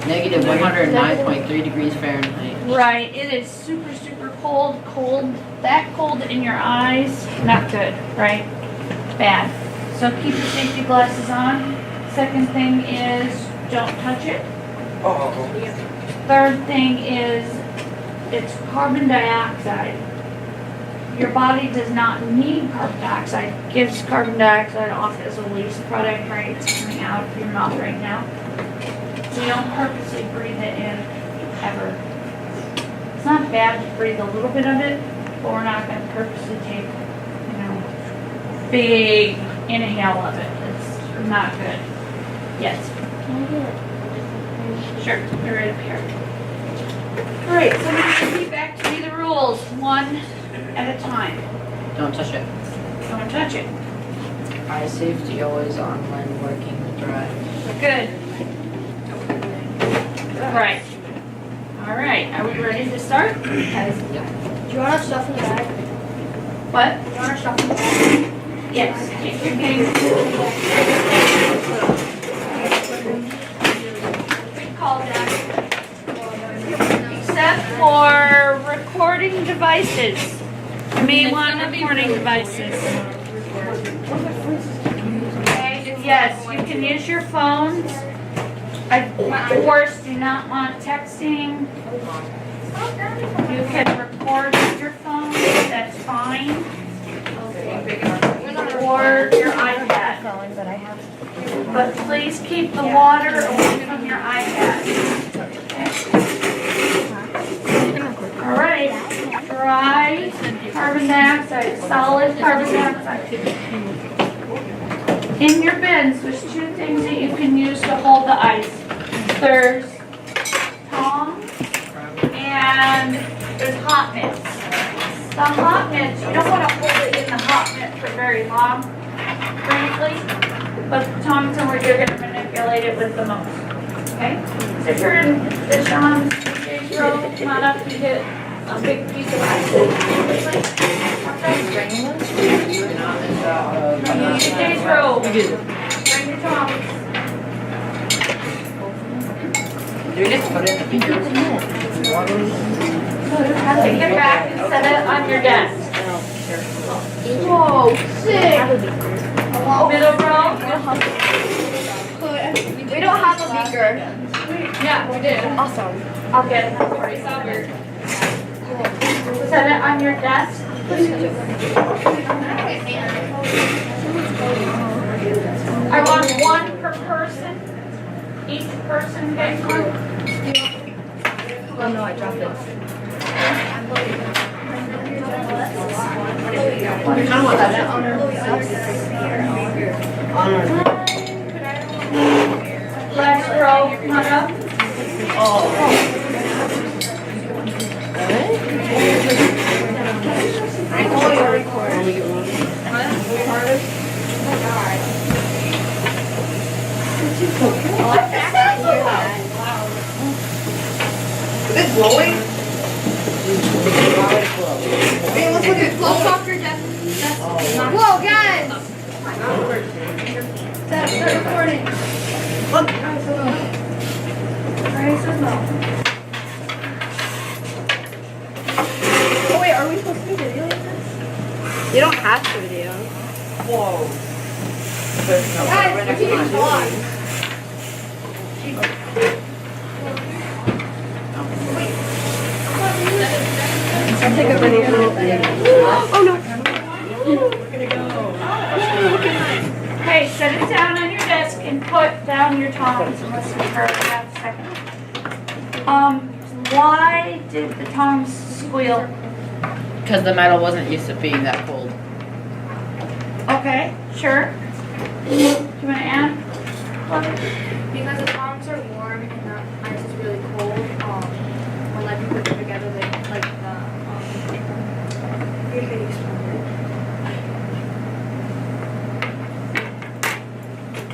Negative 109.3 degrees Fahrenheit. Right, it is super, super cold, that cold in your eyes, not good, right? Bad. So keep your safety glasses on. Second thing is, don't touch it. Third thing is, it's carbon dioxide. Your body does not need carbon dioxide. It gives carbon dioxide off as a waste product, right? It's coming out of your mouth right now. So you don't purposely breathe it in, ever. It's not bad to breathe a little bit of it, but we're not going to purposely take, big inhale of it. It's not good. Yes. Sure, you're right up here. Alright, so we're going to repeat back to me the rules, one at a time. Don't touch it. Don't touch it. Eye safety always on when working to drive. Good. Right. Alright, are we ready to start? Do you want our stuff in the bag? What? Do you want our stuff in the bag? Yes. If you're getting good call, Jack. Except for recording devices. You may want recording devices. Okay, yes, you can use your phones. Of course, do not want texting. You can record with your phone, that's fine. Or your iPad. But please keep the water away from your iPad. Alright, dry carbon dioxide, solid carbon dioxide. In your bins, there's two things that you can use to hold the ice. There's tongs and there's hot mitts. The hot mitts, you don't want to hold it in the hot mitt for very long, frankly, but the tongs are where you're going to manipulate it with the most. Okay? So if you're in the Sean's stage row, come on up and get a big piece of ice. Stage row. Bring your tongs. Do we just put it in the beaker? Take it back and set it on your desk. Whoa, sick. Middle row. We don't have a beaker. Yeah, we did. Awesome. I'll get it. Set it on your desk. I want one per person. Each person gets one. Oh no, I dropped it. Last row, come on up. Is it blowing? Hey, let's look at it. Close off your desk. Whoa, guys! They're recording. Look. Oh wait, are we supposed to be videoing this? You don't have to video. Whoa. Guys, we're keeping vlog. I'll take a video. Oh no. Okay, set it down on your desk and put down your tongs and listen for half a second. Why did the tongs squeal? Because the metal wasn't used to being that cold. Okay, sure. Do you want to add? Because the tongs are warm and the ice is really cold, when like you put them together, they like the how do you explain it?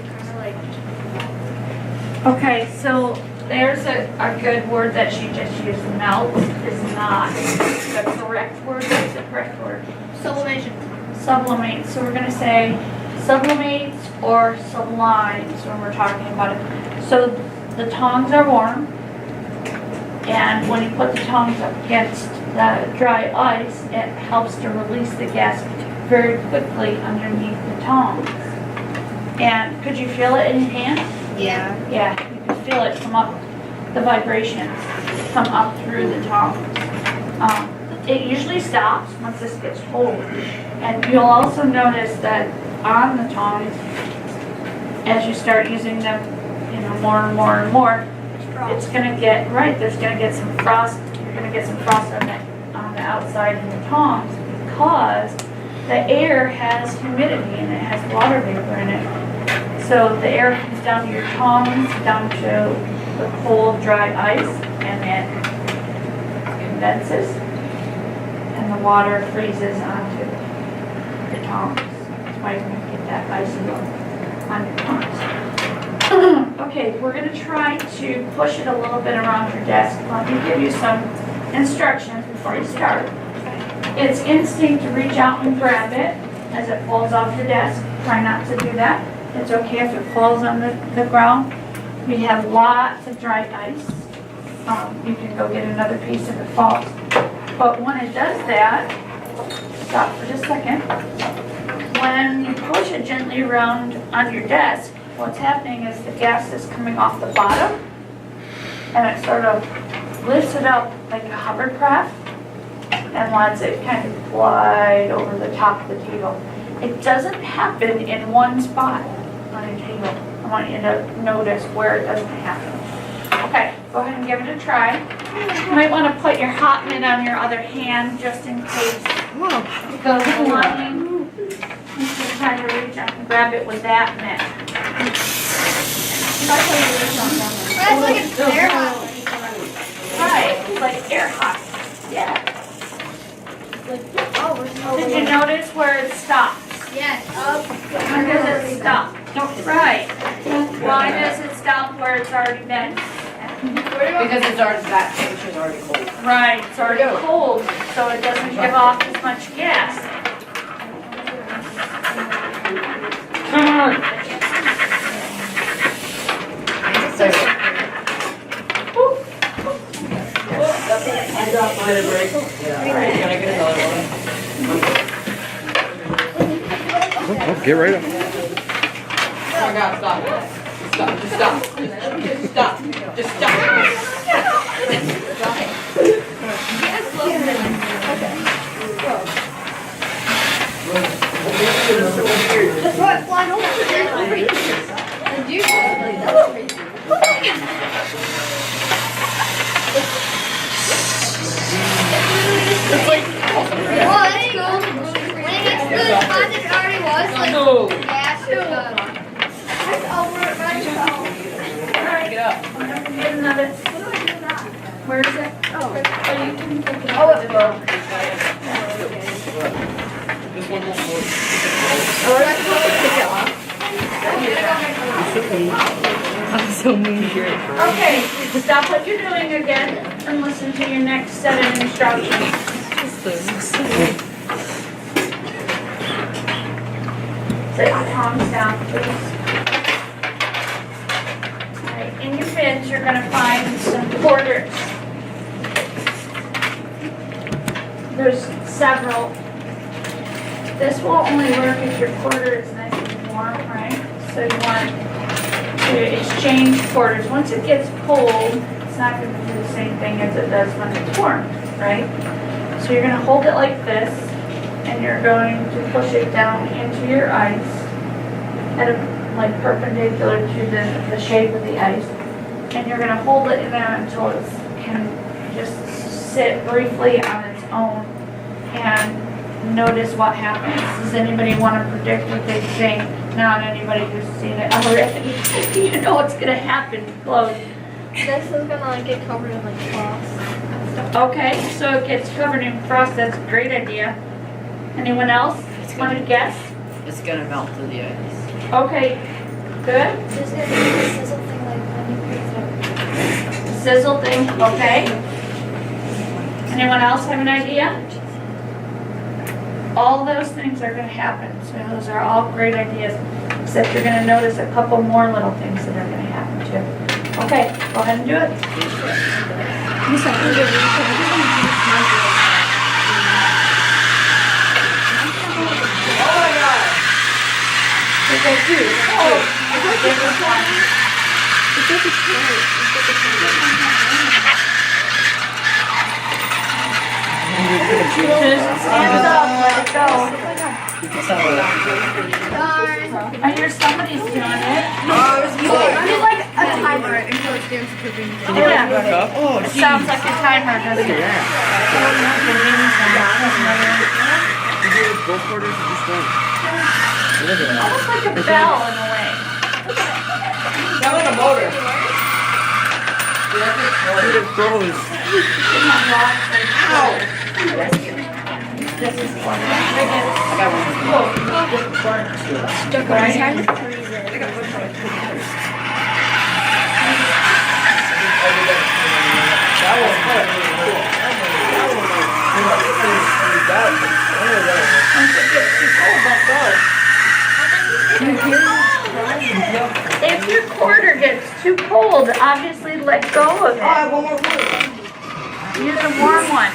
Kind of like. Okay, so there's a good word that she just used. Melt is not the correct word. What's the correct word? Sublimation. Sublimate. So we're going to say sublimates or sublimes when we're talking about it. So the tongs are warm. And when you put the tongs up against the dry ice, it helps to release the gas very quickly underneath the tongs. And could you feel it in your hand? Yeah. Yeah, you can feel it come up, the vibrations come up through the tongs. It usually stops once this gets cold. And you'll also notice that on the tongs, as you start using them, more and more and more, it's gonna get, right, there's gonna get some frost, you're gonna get some frost on the outside of the tongs because the air has humidity and it has water vapor in it. So the air comes down to your tongs, down to the cold, dry ice, and it condenses, and the water freezes onto your tongs. That's why you're gonna get that icy look on your tongs. Okay, we're gonna try to push it a little bit around your desk. Let me give you some instructions before you start. It's instinct to reach out and grab it as it falls off your desk. Try not to do that. It's okay if it falls on the ground. We have lots of dry ice. You can go get another piece if it falls. But when it does that, stop for just a second. When you push it gently around on your desk, what's happening is the gas is coming off the bottom and it sort of lifts it up like a hovercraft and lets it kind of glide over the top of the table. It doesn't happen in one spot on your table. I want you to notice where it doesn't happen. Okay, go ahead and give it a try. You might want to put your hot mitt on your other hand just in case it goes flying. You can try to reach up and grab it with that mitt. That's like an air hot. Right, it's like air hot. Yeah. Oh, we're so Did you notice where it stops? Yes. When does it stop? Right. Why does it stop where it's already been? Because it's already, that temperature's already cold. Right, it's already cold, so it doesn't give off as much gas. Come on. I dropped mine and break. Yeah. Alright, can I get another one? Oh, get right up. Oh my god, stop. Stop, just stop. Just stop. Just stop. What? Flying over there. And you It's like awesome. well, there you go. When it gets to the spot that it already was, like, No. gas is that's over it right now. Get up. Get another. Where is it? Oh, you can take it out. This one won't move. I'm so mean here. Okay, stop what you're doing again and listen to your next set of instructions. Set your palms down, please. Alright, in your bins, you're gonna find some quarters. There's several. This will only work if your quarter is nice and warm, right? So you want to exchange quarters. Once it gets cold, it's not going to do the same thing as it does when it's warm, right? So you're going to hold it like this, and you're going to push it down into your ice at a, like perpendicular to the shape of the ice. And you're going to hold it in there until it can just sit briefly on its own and notice what happens. Does anybody want to predict what they think? Not anybody who's seen it already. You know what's going to happen. Close. This is gonna like get covered in like cloth. Okay, so it gets covered in frost. That's a great idea. Anyone else want to guess? It's gonna melt to the ice. Okay, good. This is gonna be a sizzle thing like when you put it. Sizzle thing, okay. Anyone else have an idea? All those things are going to happen. So those are all great ideas. Except you're going to notice a couple more little things that are going to happen too. Okay, go ahead and do it. Oh my God. Give us one. Just stand up, let it go. I hear somebody's doing it. It's like a timer until it's dance cooking. Yeah. It sounds like a timer, doesn't it? Almost like a bell in a way. Sound like a motor. This is one. That was If your quarter gets too cold, obviously let go of I have it. one more word. Use a warm one.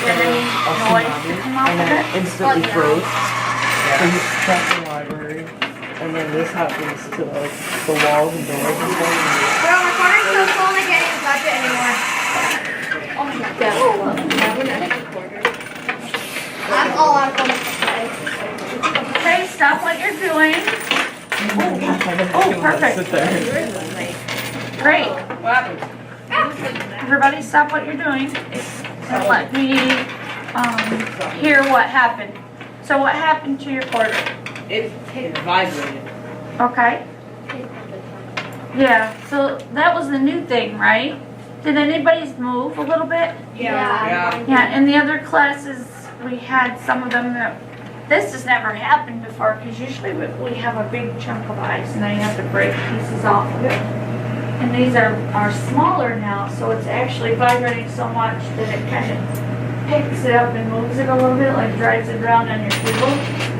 Get any noise to come out of it? Instantly froze. So you stuck in the library, and then this happens to like the walls and doors and stuff. Bro, my corner's so cold I can't even touch it anymore. Oh my god. I'm all out of fun. Okay, stop what you're doing. Oh, perfect. Sit there. Great. What happened? Everybody stop what you're doing and let me hear what happened. So what happened to your quarter? It vibrated. Okay? Yeah, so that was the new thing, right? Did anybody's move a little bit? Yeah. Yeah, in the other classes, we had some of them that, this has never happened before, because usually we have a big chunk of ice and then you have to break pieces off of it. And these are smaller now, so it's actually vibrating so much that it kind of picks it up and moves it a little bit, like drives it around on your table.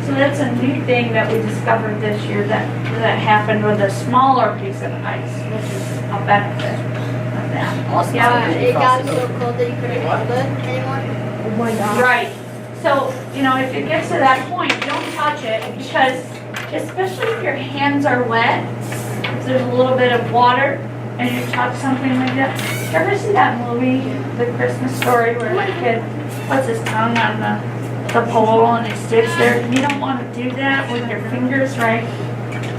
So that's a new thing that we discovered this year that happened with a smaller piece of ice, which is a benefit of that. Yeah. It got so cold that you couldn't hold it anymore. Oh my god. Right. So, you know, if it gets to that point, don't touch it because, especially if your hands are wet, if there's a little bit of water and you touch something like that. You ever see that movie, The Christmas Story, where the kid puts his tongue on the pole and it sticks there? You don't want to do that with your fingers, right?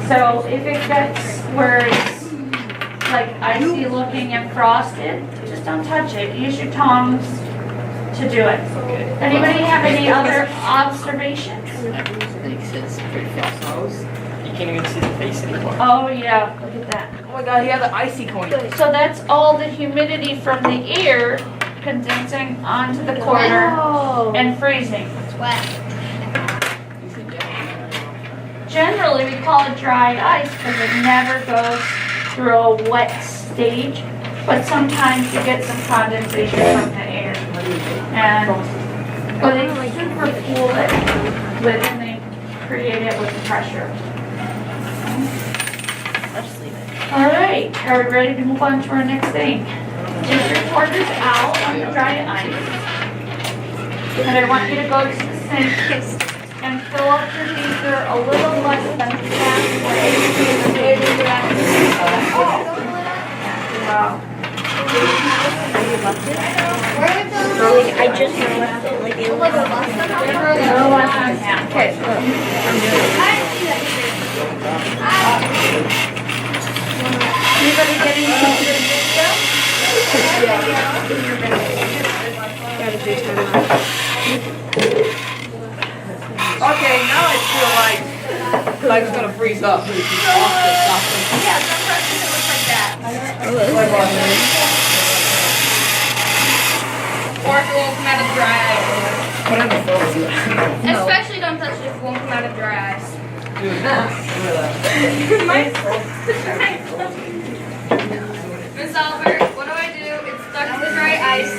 So if it gets where it's like icy looking and frosted, just don't touch it. Use your tongs to do it. Anybody have any other observations? You can't even see the face anymore. Oh yeah, look at that. Oh my God, he had the icy coin. So that's all the humidity from the air condensing onto the quarter Oh. and freezing. It's wet. Generally, we call it dry ice because it never goes through a wet stage, but sometimes you get some condensation from the air. And but they super cool it with and they create it with the pressure. All right, are we ready to move on to our next thing? Take your quarters out on the dry ice. And I want you to go to the sink and fill up your beaker a little less than halfway. Wow. I just left it like it was. No less than half. Okay. Anybody getting some of this stuff? Okay, now I feel like it's gonna freeze up. Yeah, sometimes it looks like that. Or if it won't come out of dry ice. Especially don't touch it if it won't come out of dry ice. Miss Albert, what do? It's stuck to the dry ice.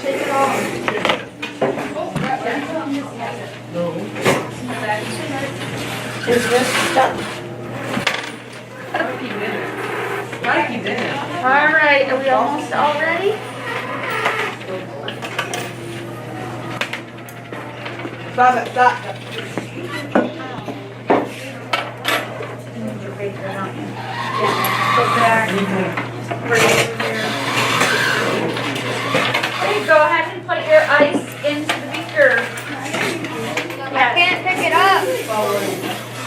Shake it off. Is this stuff? Mikey did it. All right, are we almost all ready? Stop it, stop. Okay, go ahead and put your ice into the beaker. I can't pick it up.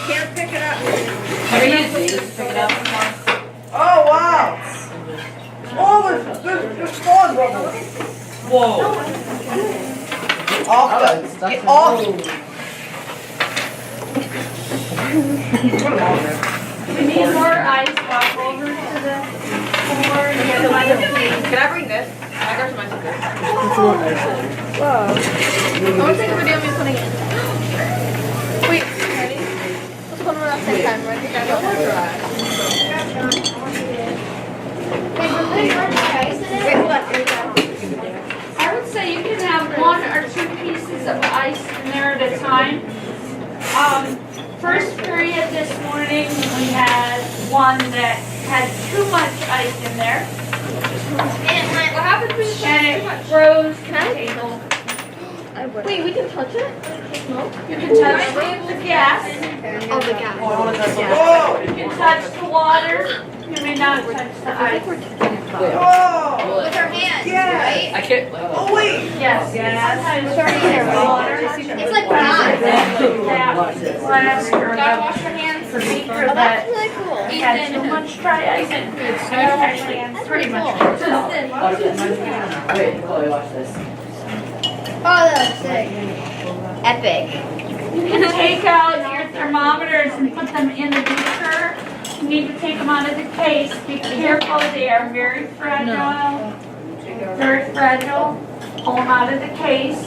Can't pick it up. Oh, wow. Oh, there's fog bubbles. Whoa. Off the, get off. Put them on there. We need more ice. Walk over to the floor and get them on the plate. Can I bring this? I got some ice in there. I want to take a video of me putting it. Wait, ready? Let's put them on the same time. Ready? Wait, we're putting more ice in it? Wait, hold on. Here we go. I would say you can have 1 or 2 pieces of ice in there at a time. First period this morning, we had one that had too much ice in there, What happens when you and it froze the table. Wait, we can touch it? You can touch the gas, Oh, the gas. Whoa. you can touch the water, you may not touch the ice. Whoa. With our hands, Yeah. right? I can't. Oh, wait. Yes, sometimes With our hands. water. It's like that. That glass or Gotta wash your hands. the beaker Oh, that that's really cool. had too much dry ice in it. It's actually pretty much. Wait, Chloe, watch this. oh, that's sick. Epic. You can take out your thermometers and put them in the beaker. You need to take them out of the case. Be careful, they are very fragile. Very fragile. Pull them out of the case.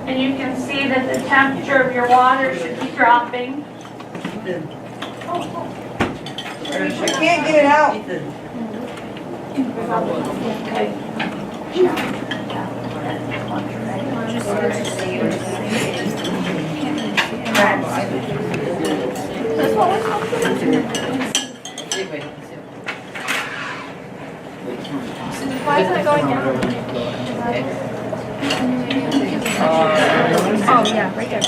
And you can see that the temperature of your water should be dropping. I can't get it out. Okay. This one was Why is it going down? Oh, yeah, right there.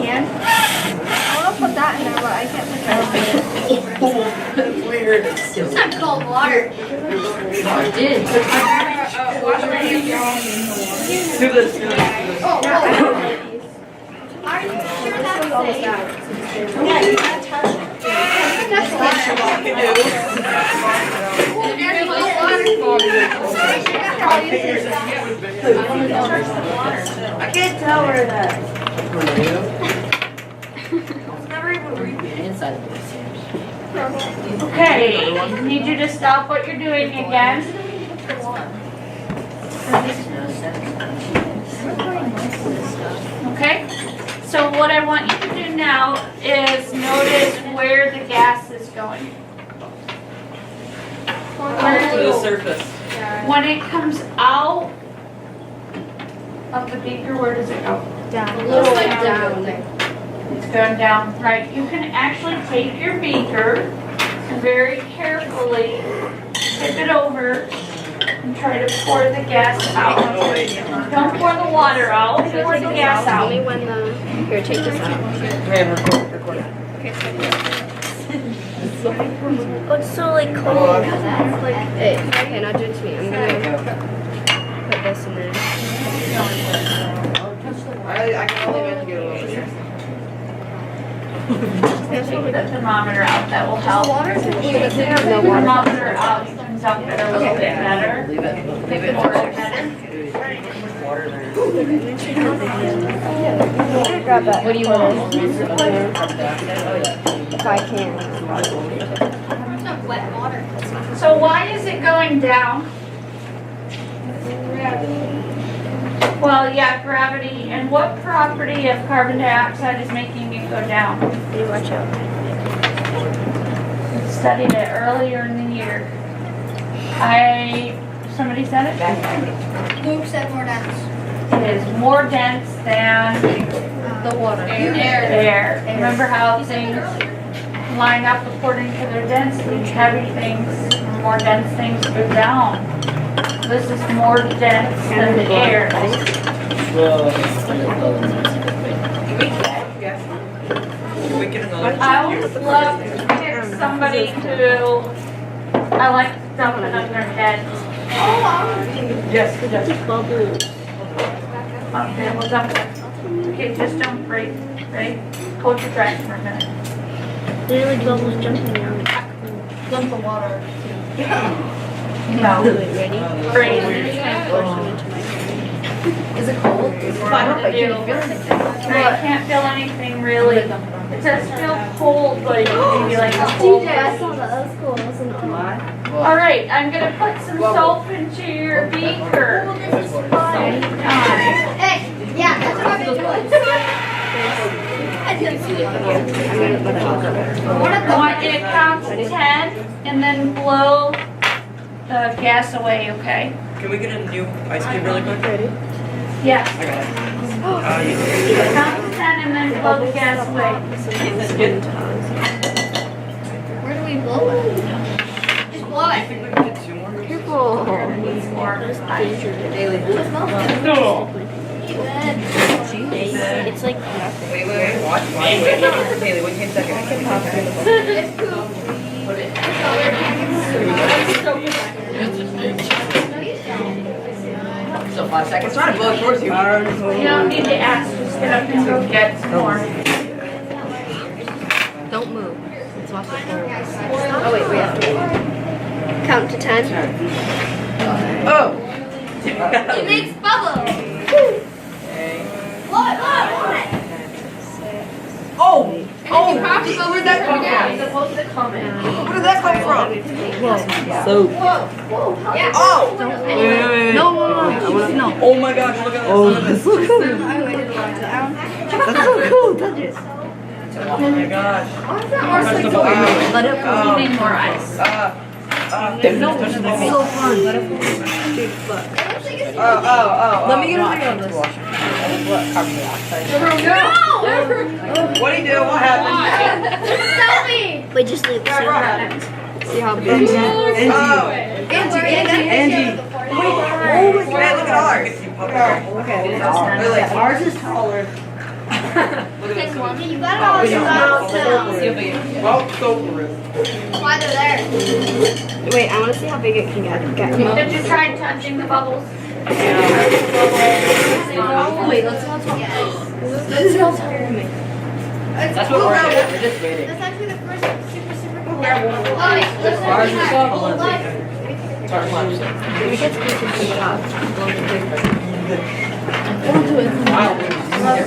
Can? I want to put that in there, but I can't put that in there. Weird. It's not cold water. Wash my hands. Do this, do this. Oh, oh. Are you sure that's safe? Yeah, you can't touch it. That's safe. Well, there's no water. I can't tell where that. Inside of this. Okay, I need you to stop what you're doing again. Okay? So what I want you to do now is notice where the gas is going. To the surface. When it comes out of the beaker, where does it go? Down. A little down. It's going down, right. You can actually take your beaker and very carefully tip it over and try to pour the gas out. Don't pour the water out, pour the gas out. Only when the... Here, take this out. Record it. Oh, it's so like cold. Hey, okay, now do it to me. I'm gonna put this in there. I can only imagine get a little bit here. Take the thermometer out, that will help. Take the No water. thermometer out, it comes up at a little bit better. Leave it. Leave it. More better. Water there. Grab that. What do you want? If I can. So why is it going down? Well, yeah, gravity. And what property of carbon dioxide is making it go down? You watch out. studied it earlier in the year. Somebody said it? Luke said more dense. It is more dense than The water. air. Remember how things line up according to their density? Heavy things, more dense things go down. This is more dense than the air. Can we get another? I always love to pick somebody who I like dumping on their head. Yes. Okay, we'll dump it. Okay, just don't breathe. Ready? Hold your breath for a minute. They're like bubbles jumping around. Dump the water. No. Ready? Breathe. Is it cold? What to do. I can't feel anything really. It does feel cold, but maybe like a cold. DJ, I saw that. That was cool. That was an All right, I'm gonna put some soap into your beaker. Hey, yeah, that's what I've been doing. I want you to count to 10 and then blow the gas away, okay? Can we get a new ice cube really quick? Yes. I got it. Count to 10 and then blow the gas away. Where do we blow it? Just blow I it. think we can get two more. It's like Wait, watch. Haley, wait 10 seconds. I can't talk It's poop. So 5 seconds. Trying to blow it towards you. You don't need to ask, just get up and go get some more. don't move. Let's watch it. Oh wait, we have to count to 10. Oh! It makes bubbles. What? Oh! Oh! Where'd that come from? Where did that come from? Yeah. Oh! Wait. No. Oh my gosh, look at this. so cool. I waited a long time. That's so cool. Touch it. Oh my gosh. Why is that more so cool? Let it You need more ice. It's so fun. Let it Let me get a video of this. What do you do? What happened? Tell me. Wait, just leave. See what happens. See how big. Oh! Angie. Hey, look at ours. Okay. Ours is taller. Look at this. You got it all yourself still. Well, so for it. Why they're there? Wait, I want to see how big it can get. Did you try touching the bubbles? Wait, let's not talk. Let's not talk to me. That's what we're doing. We're just waiting. That's actually the first super cool. Oh, wait, listen Ours to is that. so Hold on. It's our lunch. We get to the top.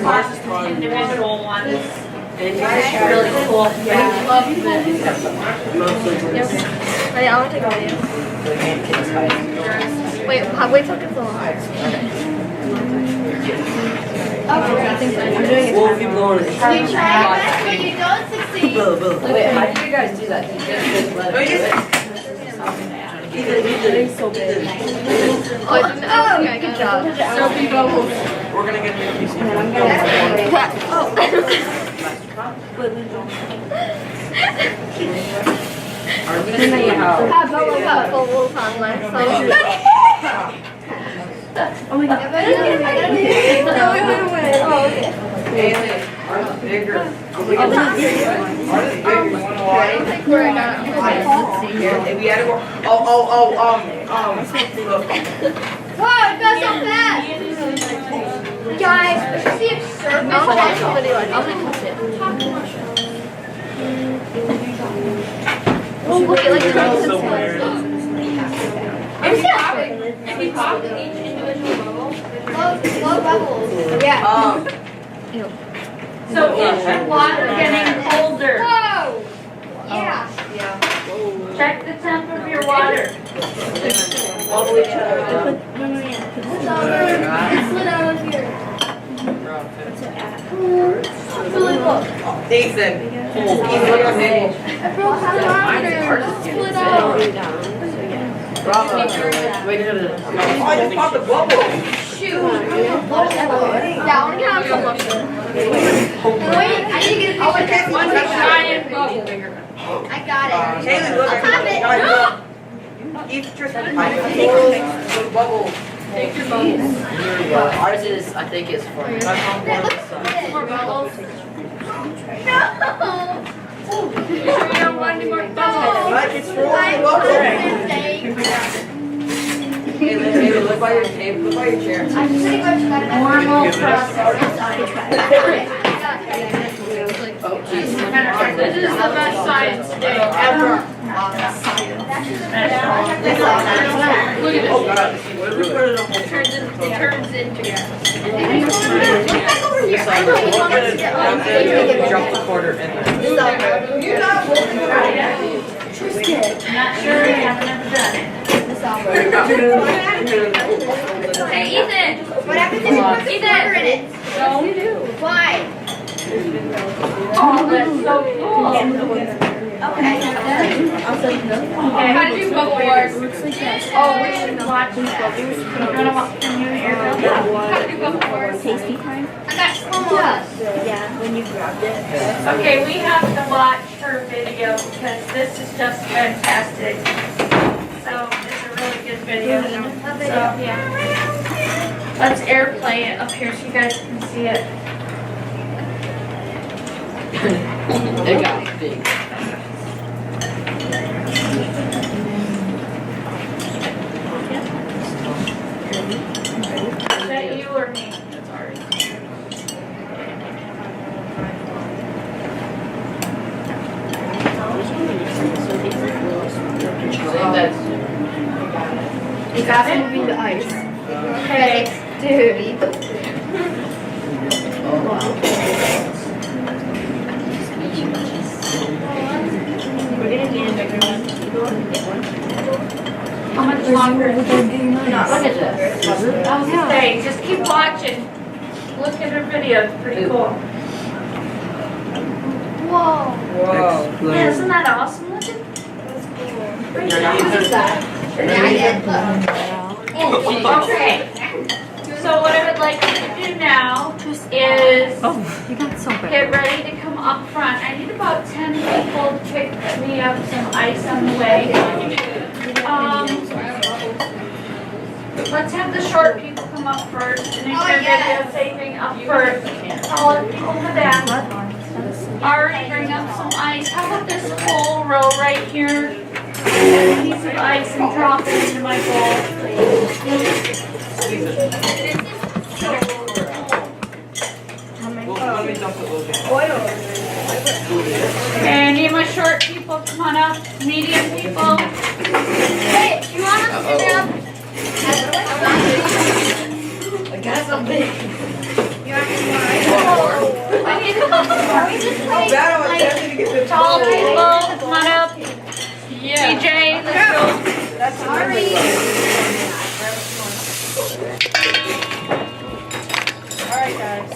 Ours is fun. Individual ones. Really cool. Wait, I want to take a video. Wait till it gets a little higher. We'll keep blowing it. You try, but you don't succeed. Wait, how did you guys do that? You just let it It's so big. Oh, okay, good job. We're gonna get a new piece. Are we gonna see how? Oh my god. Haley, ours is bigger. Ours is bigger. You wanna watch? If we had to go. Look. Whoa, it goes so fast. Guys, we should see if surface I'll watch has the video. I'm gonna touch it. Oh, look at like the so weird. If you pop each individual bubble, blow bubbles. Yeah. So is your water getting colder? Whoa! Yeah. Check the temp of your water. It's slid out of here. around 50. Really look. Ethan. Ethan, look at me. Bro, how do I split up? Bravo. Wait a minute. Oh, I just popped the bubble. Shoot. Yeah, I want to get on some of it. Wait, I need to get a picture. One giant bubble. I got it. Haley, look I'll at pop me. it. Guys, look. Ethan, Tristan. I the bubble. Take your bubbles. Ours is, I think it's for. More bubbles. No. You sure you don't want any more bubbles? Right, it's for the bubble. Haley, look by your table, look by your chair. I'm just gonna go to that. Normal process. Oh, jeez. This is the best science day ever. Look at Oh, this. God. We put it on. It turns into. Drop the quarter in there. You're not holding it right. Not sure, I haven't ever done it. Hey, Ethan! What happens if you put the sugar in it? No. Why? Oh, that's so cool. Okay. How do you bubble wars? Oh, we should watch that. You wanna watch the new year? How do you bubble wars? Tasty time? I got slow-mo. Yeah, when you grabbed it. Okay, we have to watch her video because this is just fantastic. So it's a really good video. So yeah. Let's airplay it up here so you guys can see it. It got big. Is that you or me? That's ours. You got it? Moving the ice. Okay. Dude. We're gonna need a bigger one. How much longer? Look at this. I was gonna say, just keep watching. Look at her video, it's pretty cool. Whoa. Whoa. Yeah, isn't that awesome looking? Great job. Yeah, I did. Look. Okay. So what I would like you to do now is You got so bad. get ready to come up front. I need about 10 people to pick me up some ice on the way. Let's have the short people come up first, and if you're videotaping up first, call it over down. Already bring up some ice. How about this whole row right here? Get a piece of ice and drop it into my bowl. Let me dump the ocean. Okay, I need my short people, come on up. Medium people. Hey, you want us to grab? I got something. I need Are we just How playing? bad am I tempted to get the tall people, come on up. DJ, let's go. That's Sorry. Alright, guys.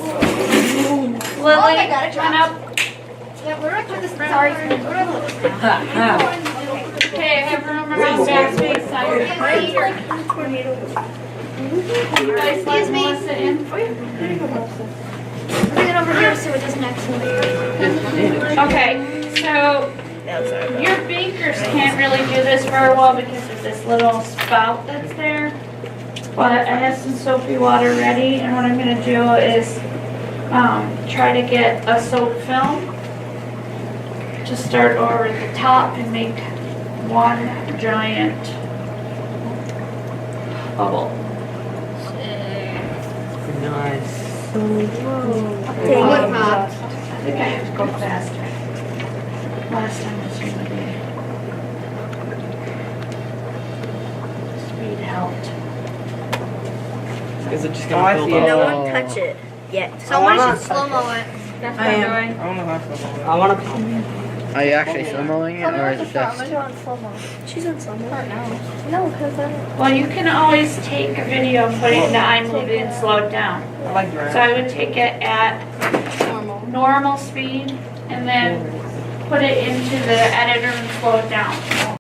Lily, I got it. come on up. Yeah, we're gonna put this. Sorry. We're gonna put this down. Okay, everyone around back space side. Right here. You guys let Excuse me. Melissa in. Bring it over here so it doesn't accidentally. Okay, so your beakers can't really do this very well because of this little spout that's there. But I have some soapy water ready, and what I'm gonna do is try to get a soap film to start over the top and make one giant bubble. Nice. What popped? I think I have to go faster. Last time was really speed helped. Is it just Oh, I gonna see build it. up? No one touch it yet. Someone should slow-mo it. That's I what I'm am. doing. I don't know how to. I wanna. Are you actually slow-moing it, or is it just? She's on slow mo. No, because Well, you can always take a video and put it into iMovie and slow it down. I like drag. So I would take it at normal speed and then put it into the editor and slow it down.